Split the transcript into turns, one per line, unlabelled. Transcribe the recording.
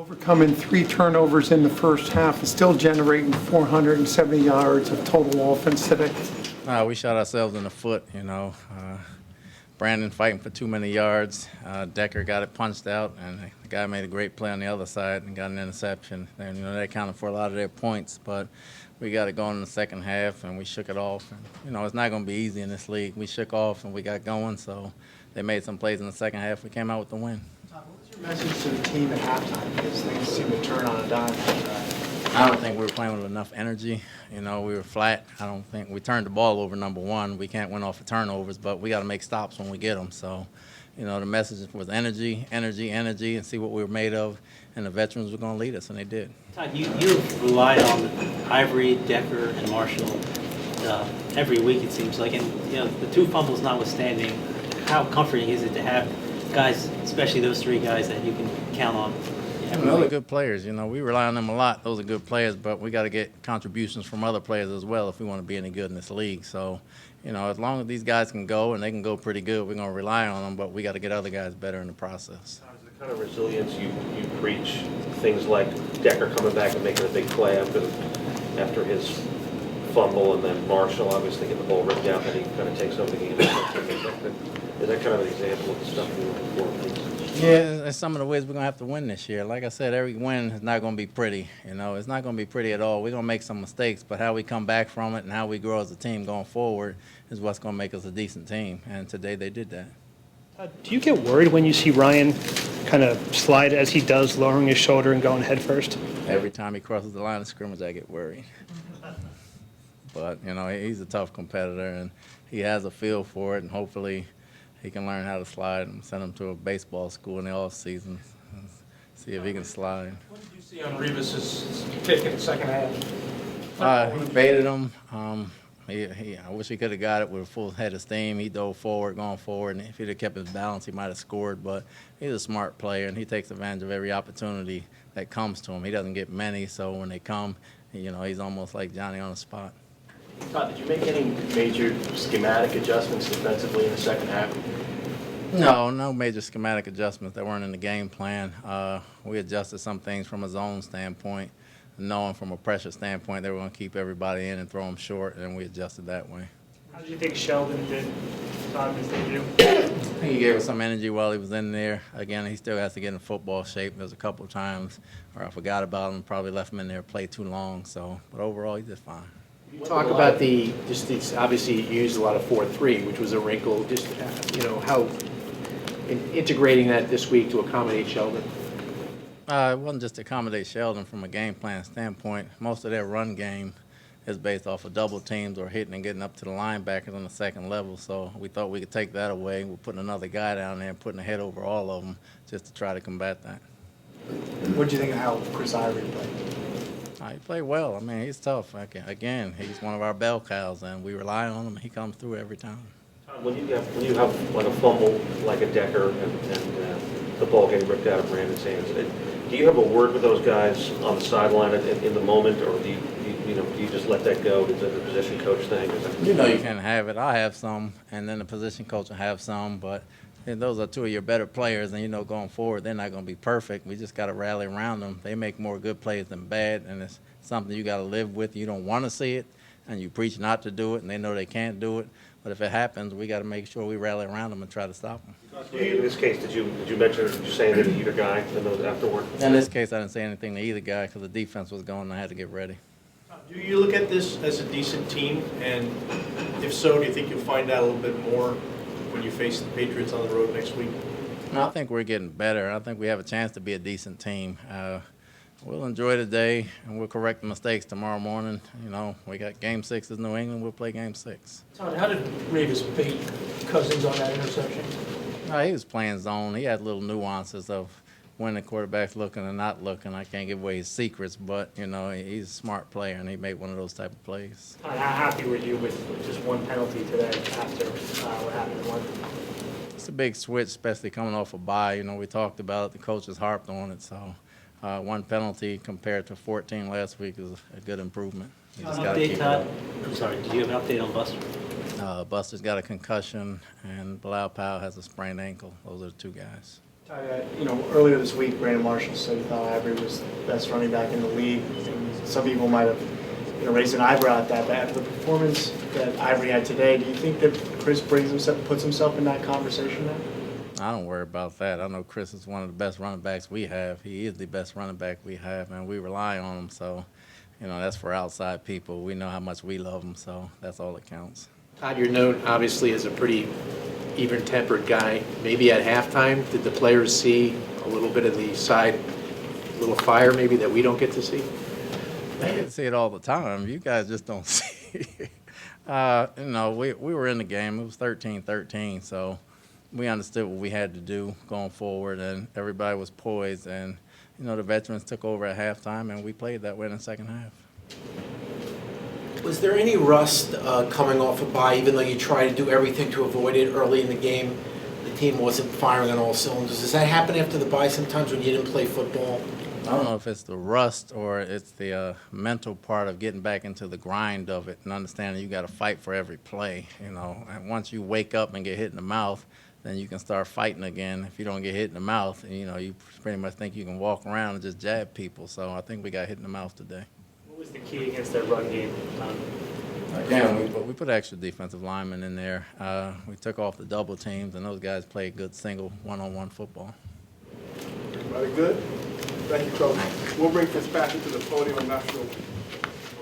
Overcoming 3 turnovers in the first half and still generating 470 yards of total offense today.
We shot ourselves in the foot, Brandon fighting for too many yards. Decker got it punched out, and the guy made a great play on the other side and got an interception. And, that accounted for a lot of their points. But we got it going in the second half, and we shook it off. And, it's not going to be easy in this league. We shook off, and we got going. So they made some plays in the second half. We came out with the win.
Todd, what was your message to the team at halftime? Because things seem to turn on a dime.
I don't think we were playing with enough energy. We were flat. I don't think we turned the ball over, number one. We can't win off of turnovers, but we got to make stops when we get them. So, the message was energy, energy, energy, and see what we were made of. And the veterans were going to lead us, and they did.
Todd, you relied on Ivory, Decker, and Marshall every week, it seems like. And, the 2 fumbles notwithstanding, how comforting is it to have guys, especially those 3 guys, that you can count on?
Those are good players. We rely on them a lot. Those are good players, but we got to get contributions from other players as well if we want to be any good in this league. So, as long as these guys can go and they can go pretty good, we're going to rely on them, but we got to get other guys better in the process.
The kind of resilience you preach, things like Decker coming back and making a big play after his fumble, and then Marshall obviously getting the ball ripped out, and he kind of takes over the game. Is that kind of an example of the stuff you're looking for?
Yeah, that's some of the ways we're going to have to win this year. Like I said, every win is not going to be pretty. It's not going to be pretty at all. We're going to make some mistakes, but how we come back from it and how we grow as a team going forward is what's going to make us a decent team. And today they did that.
Do you get worried when you see Ryan kind of slide as he does, lowering his shoulder and going head first?
Every time he crosses the line of scrimmage, I get worried. But, he's a tough competitor, and he has a feel for it, and hopefully he can learn how to slide and send him to a baseball school in the off season. See if he can slide.
What did you see on Revis's kick in the second half?
He baited him. I wish he could have got it with a full head of steam. He dove forward, going forward, and if he'd have kept his balance, he might have scored. But he's a smart player, and he takes advantage of every opportunity that comes to him. He doesn't get many, so when they come, he's almost like Johnny on the spot.
Todd, did you make any major schematic adjustments defensively in the second half?
No major schematic adjustments that weren't in the game plan. We adjusted some things from a zone standpoint, knowing from a pressure standpoint they were going to keep everybody in and throw them short, and we adjusted that way.
How did you think Sheldon did, Todd, his debut?
He gave us some energy while he was in there. Again, he still has to get in football shape. There's a couple of times where I forgot about him, probably left him in there, play too long. But overall, he did fine.
You talk about obviously you used a lot of 4-3, which was a wrinkle. Just how in integrating that this week to accommodate Sheldon.
It wasn't just to accommodate Sheldon from a game plan standpoint. Most of their run game is based off of double teams or hitting and getting up to the linebackers on the second level. So we thought we could take that away. We're putting another guy down there and putting a head over all of them just to try to combat that.
What did you think of how Chris Ivory played?
He played well. He's tough. Again, he's one of our bell cows, and we rely on him. He comes through every time.
When you have like a fumble like a Decker and the ball getting ripped out of Brandon's hands, do you have a word with those guys on the sideline in the moment, or do you just let that go? Is it a position coach thing?
You can have it. I have some, and then the position coach will have some, but those are 2 of your better players, and going forward, they're not going to be perfect. We just got to rally around them. They make more good plays than bad, and it's something you got to live with. You don't want to see it, and you preach not to do it, and they know they can't do it. But if it happens, we got to make sure we rally around them and try to stop them.
In this case, did you say anything to either guy in those afterward?
In this case, I didn't say anything to either guy because the defense was going and I had to get ready.
Do you look at this as a decent team? And if so, do you think you'll find out a little bit more when you face the Patriots on the road next week?
I think we're getting better. I think we have a chance to be a decent team. We'll enjoy the day, and we'll correct the mistakes tomorrow morning. We got Game 6 is New England. We'll play Game 6.
Todd, how did Revis bait Cousins on that interception?
He was playing zone. He had little nuances of when the quarterback's looking and not looking. I can't give away his secrets, but, he's a smart player, and he made one of those type of plays.
How happy were you with just one penalty today after what happened in London?
It's a big switch, especially coming off a bye. We talked about it. The coaches harped on it, so one penalty compared to 14 last week is a good improvement. You just got to keep it up.
I'm sorry, do you have an update on Buster?
Buster's got a concussion, and Bilal Powell has a sprained ankle. Those are the 2 guys.
Earlier this week, Brandon Marshall said he thought Ivory was the best running back in the league. And some people might have, raised an eyebrow at that. But after the performance that Ivory had today, do you think that Chris puts himself in that conversation now?
I don't worry about that. I know Chris is one of the best running backs we have. He is the best running back we have, and we rely on him. So, that's for outside people. We know how much we love him, so that's all that counts.
Todd, you're known obviously as a pretty even-tempered guy. Maybe at halftime, did the players see a little bit of the side, little fire maybe that we don't get to see?
They get to see it all the time. You guys just don't see it. We were in the game. It was 13-13, so we understood what we had to do going forward, and everybody was poised. And, the veterans took over at halftime, and we played that way in the second half.
Was there any rust coming off a bye, even though you tried to do everything to avoid it early in the game? The team wasn't firing on all cylinders. Does that happen after the bye sometimes when you didn't play football?
I don't know if it's the rust or it's the mental part of getting back into the grind of it and understanding you got to fight for every play, And once you wake up and get hit in the mouth, then you can start fighting again. If you don't get hit in the mouth, you pretty much think you can walk around and just jab people. So I think we got hit in the mouth today.
What was the key against that run game, Tom?
Again, we put extra defensive linemen in there. We took off the double teams, and those guys played good single one-on-one football.
Everybody good? Thank you, Coach. We'll bring Fitzpatrick to the podium. I'm not sure